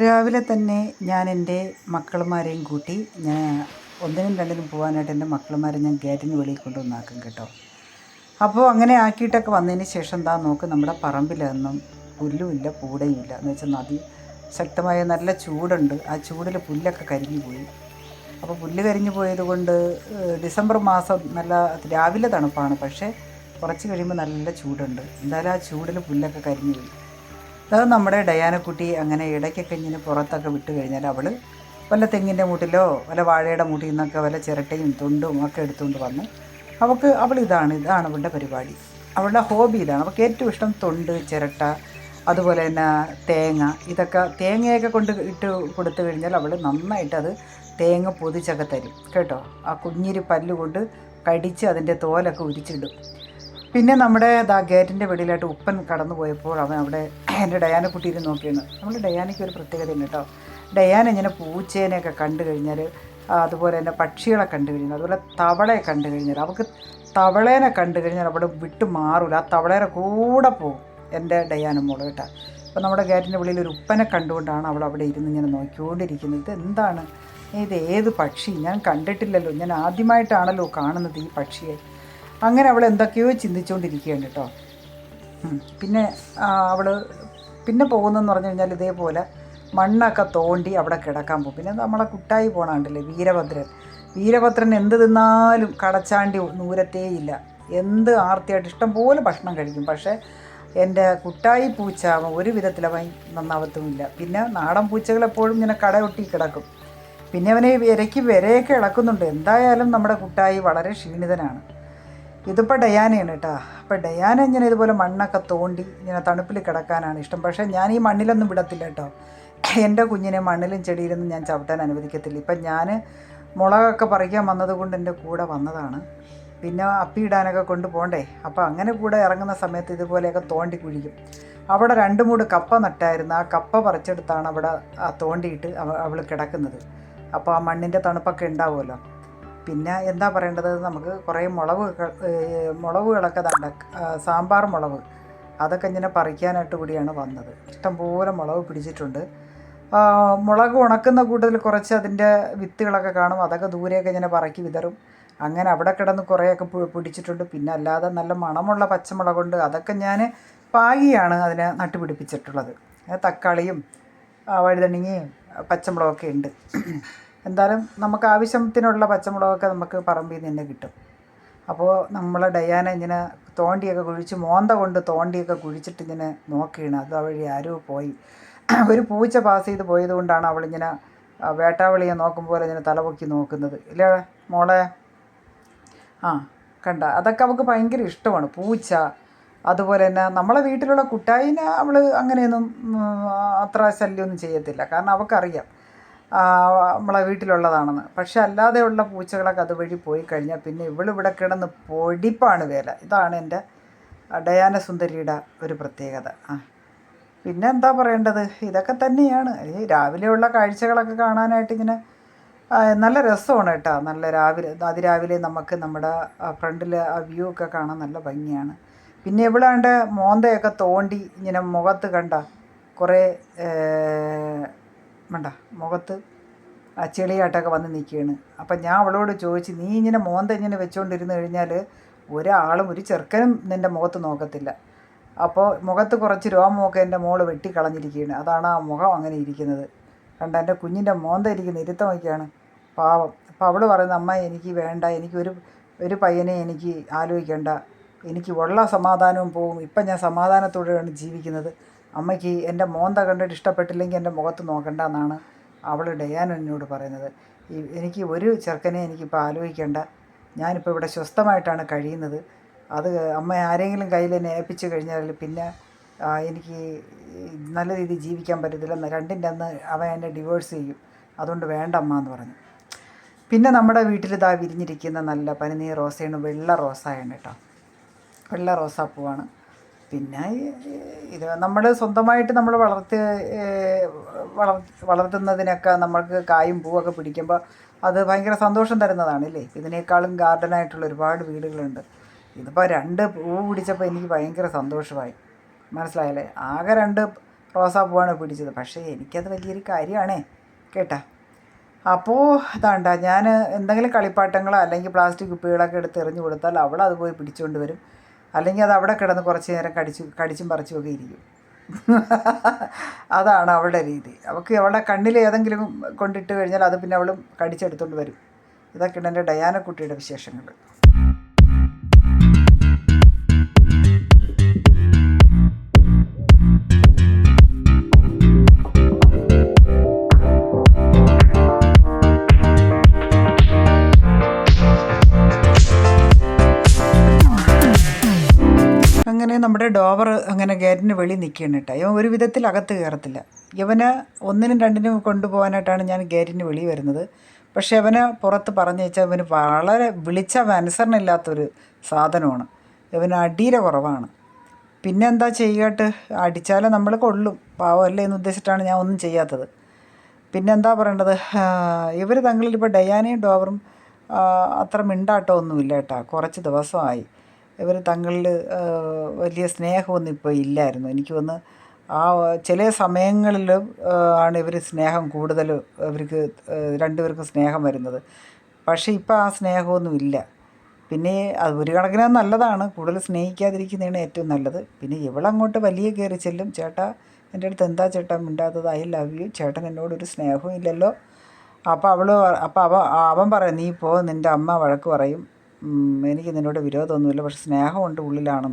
രാവിലെ തന്നെ ഞാൻ എൻ്റെ മക്കളുമാരെയും കൂട്ടി ഞാൻ ഒന്നിനും രണ്ടിനും പോകാനായിട്ട് എൻ്റെ മക്കളുമാരെ ഞാൻ ഗേറ്റിന് വെളിയിൽ കൊണ്ടുവന്നാക്കും കേട്ടോ. അപ്പോൾ അങ്ങനെ ആക്കിയിട്ടൊക്കെ വന്നതിന് ശേഷം എന്താ നോക്ക്, നമ്മുടെ പറമ്പിലൊന്നും പുല്ലുമില്ല പൂടയും എന്ന് വെച്ചാൽ ശക്തമായ നല്ല ചൂടുണ്ട്. ആ ചൂടിൽ പുല്ലൊക്കെ കരിഞ്ഞു പോയി. അപ്പോൾ പുല്ല് കരിഞ്ഞു പോയത് കൊണ്ട് ഡിസംബർ മാസം നല്ല രാവിലെ തണുപ്പാണ്, പക്ഷേ കുറച്ച് കഴിയുമ്പോൾ നല്ല ചൂടുണ്ട്. എന്തായാലും ആ ചൂടിൽ പുല്ലൊക്കെ കരിഞ്ഞു പോയി. അത് നമ്മുടെ ഡയാനക്കുട്ടി അങ്ങനെ ഇടയ്ക്കൊക്കെ ഇങ്ങനെ പുറത്തൊക്കെ വിട്ട് കഴിഞ്ഞാൽ അവൾ വല്ല തെങ്ങിൻ്റെ മൂട്ടിലോ വല്ല വാഴയുടെ മൂട്ടിൽ നിന്നൊക്കെ വല്ല ചിരട്ടയും തുണ്ടും ഒക്കെ എടുത്തുകൊണ്ട് വന്ന് ഇതാണ് അവളുടെ പരിപാടി. അവളുടെ ഹോബി ഇതാണ്. അവൾക്ക് ഏറ്റവും ഇഷ്ടം തൊണ്ട്, ചിരട്ട, അതുപോലെ തന്നെ തേങ്ങയൊക്കെ ഇട്ട് കൊടുത്തു കഴിഞ്ഞാൽ അവൾ നന്നായിട്ട് തേങ്ങ പൊതിച്ചൊക്കെ തരും കേട്ടോ. ആ കുഞ്ഞിരി പല്ലുകൊണ്ട് കടിച്ച് അതിൻ്റെ തോലൊക്കെ ഉരിച്ചിടും. പിന്നെ നമ്മുടെ ഗേറ്റിൻ്റെ വെളിയിലായിട്ട് ഉപ്പൻ കടന്നു പോയപ്പോൾ അവൻ അവിടെ എൻ്റെ ഡയാനക്കുട്ടി ഇരുന്ന് നോക്കിയാണ്. നമ്മൾ ഡയാനയ്ക്ക് ഒരു പ്രത്യേകതയുണ്ട് കേട്ടോ. ഡയാന ഇങ്ങനെ പൂച്ചേനെയൊക്കെ കണ്ടു കഴിഞ്ഞാൽ, അതുപോലെ തന്നെ പക്ഷികളെ കണ്ടു കഴിഞ്ഞാൽ, അതുപോലെ തവളയെ കണ്ടു കഴിഞ്ഞാൽ, അവൾക്ക് തവളേനെ കണ്ടു കഴിഞ്ഞാൽ അവിടെ വിട്ട് മാറില്ല. ആ തവളേനെ കൂടെ പോകും എൻ്റെ ഡയാന മോള് കേട്ടോ. അപ്പോൾ നമ്മുടെ ഗേറ്റിൻ്റെ വെളിയിൽ ഒരു ഉപ്പനെ കണ്ടുകൊണ്ടാണ് അവൾ അവിടെ ഇരുന്ന് ഇങ്ങനെ നോക്കിക്കൊണ്ടിരിക്കുന്നത്. ഇതെന്താണ്, ഇത് ഏത് പക്ഷി, ഞാൻ കണ്ടിട്ടില്ലല്ലോ, ഞാൻ ആദ്യമായിട്ടാണല്ലോ കാണുന്നത് ഈ പക്ഷിയെ. അങ്ങനെ അവൾ എന്തൊക്കെയോ ചിന്തിച്ചുകൊണ്ടിരിക്കുകയാണ് കേട്ടോ. പിന്നെ അവൾ പോകുന്നതെന്ന് പറഞ്ഞു കഴിഞ്ഞാൽ ഇതേപോലെ മണ്ണൊക്കെ തോണ്ടി അവിടെ കിടക്കാൻ പോകും. പിന്നെ നമ്മളെ കുട്ടായി പോകണുണ്ടല്ലേ വീരഭദ്രൻ എന്ത് തിന്നാലും കടച്ചാണ്ടി നൂരത്തേയില്ല. എന്ത് ആർത്തിയായിട്ട് ഇഷ്ടംപോലെ ഭക്ഷണം കഴിക്കും. പക്ഷേ എൻ്റെ കുട്ടായി പൂച്ച ഒരു വിധത്തിലവൻ നന്നാവത്തുമില്ല. പിന്നെ നാടൻ പൂച്ചകൾ എപ്പോഴും ഇങ്ങനെ കടയൊട്ടി കിടക്കും. പിന്നെ അവനെ വിരയൊക്കെ ഇളക്കുന്നുണ്ട്. എന്തായാലും നമ്മുടെ കുട്ടായി വളരെ ക്ഷീണിതനാണ്. ഇതിപ്പോൾ ഡയാനയാണ് കേട്ടോ. അപ്പോൾ ഡയാന ഇങ്ങനെ ഇതുപോലെ മണ്ണൊക്കെ തോണ്ടി ഇങ്ങനെ തണുപ്പിൽ കിടക്കാനാണ് ഇഷ്ടം. പക്ഷേ ഞാൻ ഈ മണ്ണിലൊന്നും വിടത്തില്ല കേട്ടോ. എൻ്റെ കുഞ്ഞിനെ മണ്ണിലും ചെടിയിലൊന്നും ഞാൻ ചവിട്ടാൻ അനുവദിക്കത്തില്ല. ഇപ്പം ഞാൻ മുളകൊക്കെ പറിക്കാൻ വന്നതുകൊണ്ട് എൻ്റെ കൂടെ വന്നതാണ്. പിന്നെ അപ്പിയിടാനൊക്കെ കൊണ്ടുപോകണ്ടേ. അപ്പോൾ അങ്ങനെ കൂടെ ഇറങ്ങുന്ന സമയത്ത് ഇതുപോലെയൊക്കെ തോണ്ടി കുഴിക്കും. അവിടെ 2 മൂട് കപ്പ നട്ടായിരുന്നു. ആ കപ്പ പറിച്ചെടുത്താണ് അവിടെ തോണ്ടിയിട്ട് അവൾ കിടക്കുന്നത്. അപ്പോൾ ആ മണ്ണിൻ്റെ തണുപ്പൊക്കെ ഉണ്ടാവുമല്ലോ. പിന്നെ എന്താ പറയേണ്ടത്, നമുക്ക് കുറേ മുളകുകളൊക്കെ സാമ്പാർ മുളക് അതൊക്കെ ഇങ്ങനെ പറിക്കാനായിട്ട് കൂടിയാണ് വന്നത്. ഇഷ്ടംപോലെ മുളക് പിടിച്ചിട്ടുണ്ട്. മുളക് ഉണക്കുന്ന കൂട്ടത്തിൽ കുറച്ച് അതിൻ്റെ വിത്തുകളൊക്കെ കാണും. അതൊക്കെ ദൂരെയൊക്കെ ഇങ്ങനെ പറക്കി വിതറും. അങ്ങനെ അവിടെ കിടന്ന് കുറേയൊക്കെ പിടിച്ചിട്ടുണ്ട്. പിന്നെ അല്ലാതെ നല്ല മണമുള്ള പച്ചമുളകുണ്ട്. അതൊക്കെ ഞാൻ പാകിയാണ് അതിനെ നട്ടുപിടിപ്പിച്ചിട്ടുള്ളത്. തക്കാളിയും വഴുതനങ്ങയും പച്ചമുളകൊക്കെ ഉണ്ട്. എന്തായാലും നമുക്ക് ആവശ്യത്തിനുള്ള പച്ചമുളകൊക്കെ നമുക്ക് പറമ്പിൽ നിന്ന് തന്നെ കിട്ടും. അപ്പോൾ നമ്മൾ ഡയാന ഇങ്ങനെ തോണ്ടിയൊക്കെ കുഴിച്ച് മോന്ത കൊണ്ട് തോണ്ടിയൊക്കെ കുഴിച്ചിട്ട് ഇങ്ങനെ നോക്കിയാണ്. അതുവഴി ആരോ പോയി ഒരു പൂച്ച പാസ് ചെയ്ത് പോയത് കൊണ്ടാണ് അവളിങ്ങനെ വേട്ടാവളിയെ നോക്കുമ്പോൾ ഇങ്ങനെ തലപൊക്കി നോക്കുന്നത്. ഇല്ലേ മോളെ? കണ്ട, അതൊക്കെ അവൾക്ക് ഭയങ്കര ഇഷ്ടമാണ് പൂച്ച. അതുപോലെ തന്നെ നമ്മളെ വീട്ടിലുള്ള കുട്ടായിനെ അവൾ അങ്ങനെയൊന്നും അത്ര ശല്യമൊന്നും ചെയ്യത്തില്ല. കാരണം അവൾക്കറിയാം നമ്മളെ വീട്ടിലുള്ളതാണെന്ന്. പക്ഷെ അല്ലാതെയുള്ള പൂച്ചകളൊക്കെ അതുവഴി പോയി കഴിഞ്ഞാൽ പിന്നെ ഇവളിവിടെ കിടന്ന് പൊടിപ്പാണ് വേല. ഇതാണ് എൻ്റെ ഡയാന സുന്ദരിയുടെ ഒരു പ്രത്യേകത. പിന്നെ എന്താ പറയേണ്ടത്, ഇതൊക്കെ തന്നെയാണ്. ഈ രാവിലെയുള്ള കാഴ്ചകളൊക്കെ കാണാനായിട്ട് ഇങ്ങനെ നല്ല രസമാണ് കേട്ടോ. നല്ല അതിരാവിലെ നമുക്ക് നമ്മുടെ ഫ്രണ്ടിൽ ആ വ്യൂ ഒക്കെ കാണാൻ നല്ല ഭംഗിയാണ്. പിന്നെ ഇവളാണ്ട് മോന്തയൊക്കെ തോണ്ടി ഇങ്ങനെ മുഖത്ത് കണ്ട കുറേ മുഖത്ത് ചെളിയായിട്ടൊക്കെ വന്ന് നിൽക്കുകയാണ്. അപ്പം ഞാൻ അവളോട് ചോദിച്ചു, നീ ഇങ്ങനെ മോന്ത ഇങ്ങനെ വെച്ചുകൊണ്ടിരുന്ന് കഴിഞ്ഞാൽ ഒരാളും ഒരു ചെറുക്കനും നിൻ്റെ മുഖത്ത് നോക്കത്തില്ല. അപ്പോൾ മുഖത്ത് കുറച്ച് രോമമൊക്കെ എൻ്റെ മോള് വെട്ടിക്കളഞ്ഞിരിക്കുകയാണ്. അതാണ് ആ മുഖം അങ്ങനെ ഇരിക്കുന്നത്. കണ്ട, എൻ്റെ കുഞ്ഞിൻ്റെ മോന്ത ഇരിക്കുന്ന ഇരുത്തം വയ്ക്കുകയാണ്, പാവം. അപ്പോൾ അവൾ പറയുന്നത്, അമ്മ എനിക്ക് വേണ്ട, ഒരു പയ്യനെ എനിക്ക് ആലോചിക്കേണ്ട, എനിക്ക് ഉള്ള സമാധാനവും പോകും. ഇപ്പം ഞാൻ സമാധാനത്തോടെയാണ് ജീവിക്കുന്നത്. അമ്മയ്ക്ക് എൻ്റെ മോന്ത കണ്ടിട്ട് ഇഷ്ടപ്പെട്ടില്ലെങ്കിൽ എൻ്റെ മുഖത്ത് നോക്കണ്ട എന്നാണ് അവൾ ഡയാന എന്നോട് പറയുന്നത്. എനിക്ക് ഒരു ചെറുക്കനെ എനിക്കിപ്പോൾ ആലോചിക്കേണ്ട, ഞാനിപ്പോൾ ഇവിടെ സ്വസ്ഥമായിട്ടാണ് കഴിയുന്നത്. അത് അമ്മ ആരെങ്കിലും കയ്യിൽ എന്നെ ഏൽപ്പിച്ച് കഴിഞ്ഞാൽ പിന്നെ എനിക്ക് നല്ല രീതിയിൽ ജീവിക്കാൻ പറ്റത്തില്ല. 2ൻ്റെ അന്ന് അവൻ എന്നെ ഡിവോഴ്സ് ചെയ്യും. അതുകൊണ്ട് വേണ്ട അമ്മ എന്ന് പറഞ്ഞു. പിന്നെ നമ്മുടെ വീട്ടിൽ വിരിഞ്ഞിരിക്കുന്ന നല്ല പനിനീർ റോസയാണ്. വെള്ള റോസായാണ് കേട്ടോ. വെള്ള റോസാപ്പൂവാണ്. പിന്നെ ഇത് നമ്മൾ സ്വന്തമായിട്ട് നമ്മൾ വളർത്തുന്നതിനൊക്കെ നമ്മൾക്ക് കായും പൂവൊക്കെ പിടിക്കുമ്പോൾ അത് ഭയങ്കര സന്തോഷം തരുന്നതാണല്ലേ. ഇതിനേക്കാളും ഗാർഡനായിട്ടുള്ള ഒരുപാട് വീടുകളുണ്ട്. ഇതിപ്പോൾ 2 പൂവ് പിടിച്ചപ്പോൾ എനിക്ക് ഭയങ്കര സന്തോഷമായി. മനസ്സിലായല്ലേ? ആകെ 2 റോസാപ്പൂവാണ് പിടിച്ചത്. പക്ഷേ എനിക്കത് വലിയൊരു കാര്യമാണേ കേട്ടാ. അപ്പോൾ അതാണ്ട ഞാൻ എന്തെങ്കിലും കളിപ്പാട്ടങ്ങളോ അല്ലെങ്കിൽ പ്ലാസ്റ്റിക് കുപ്പികളൊക്കെ എടുത്ത് എറിഞ്ഞു കൊടുത്താൽ അവൾ അത് പോയി പിടിച്ചുകൊണ്ട് വരും. അല്ലെങ്കിൽ അത് അവിടെ കിടന്ന് കുറച്ച് നേരം കടിച്ചും പറിച്ചുമൊക്കെ ഇരിക്കും. അതാണ് അവളുടെ രീതി. അവൾക്ക് അവളുടെ കണ്ണിൽ ഏതെങ്കിലും കൊണ്ടിട്ട് കഴിഞ്ഞാൽ അത് പിന്നെ അവൾ കടിച്ചെടുത്തുകൊണ്ട് വരും. ഇതൊക്കെയാണ് എൻ്റെ ഡയാനക്കുട്ടിയുടെ വിശേഷങ്ങൾ. അങ്ങനെ നമ്മുടെ ഡോബർ അങ്ങനെ ഗേറ്റിന് വെളിയിൽ നിൽക്കുകയാണ് കേട്ടോ. ഇവൻ ഒരു വിധത്തിൽ അകത്ത് കയറത്തില്ല. ഇവന് 1നും 2നും കൊണ്ടുപോകാനായിട്ടാണ് ഞാൻ ഗേറ്റിന് വെളിയിൽ വരുന്നത്. പക്ഷേ അവനെ പുറത്ത് പറഞ്ഞു വെച്ചാൽ ഇവന് വളരെ വിളിച്ച അനുസരണമില്ലാത്തൊരു സാധനമാണ്. ഇവന് അടിയുടെ കുറവാണ്. പിന്നെ എന്താ ചെയ്യട്ട്, അടിച്ചാലും നമ്മൾ കൊള്ളും, പാവമല്ലേ എന്ന് ഉദ്ദേശിച്ചിട്ടാണ് ഞാൻ ഒന്നും ചെയ്യാത്തത്. പിന്നെ എന്താ പറയേണ്ടത്, ഇവർ തങ്ങളിലിപ്പോൾ ഡയാനയും ഡോബറും അത്ര മിണ്ടാട്ടോ ഒന്നുമില്ല കേട്ടോ. കുറച്ച് ദിവസമായി ഇവർ തങ്ങളിൽ വലിയ സ്നേഹമൊന്നും ഇപ്പോൾ ഇല്ലായിരുന്നു. എനിക്ക് തോന്നുന്നു ആ ചില സമയങ്ങളിൽ ആണ് ഇവർ സ്നേഹം കൂടുതൽ, ഇവർക്ക് രണ്ടുപേർക്കും സ്നേഹം വരുന്നത്. പക്ഷേ ഇപ്പോൾ ആ സ്നേഹമൊന്നും ഇല്ല. പിന്നെ അത് ഒരു കണക്കിന് നല്ലതാണ്, കൂടുതൽ സ്നേഹിക്കാതിരിക്കുന്നതാണ് ഏറ്റവും നല്ലത്. പിന്നെ ഇവളങ്ങോട്ട് വലിയ കയറി ചെല്ലും, ചേട്ടാ എൻ്റെ അടുത്ത് എന്താ ചേട്ടാ മിണ്ടാത്തത്, ഐ ലവ് യു, ചേട്ടൻ എന്നോടൊരു സ്നേഹവും ഇല്ലല്ലോ. അപ്പോൾ അവൻ പറയും, നീ പോ, നിൻ്റെ അമ്മ വഴക്ക് പറയും, എനിക്ക് നിന്നോട് വിരോധമൊന്നുമില്ല, പക്ഷെ സ്നേഹമുണ്ട് ഉള്ളിലാണെന്ന്.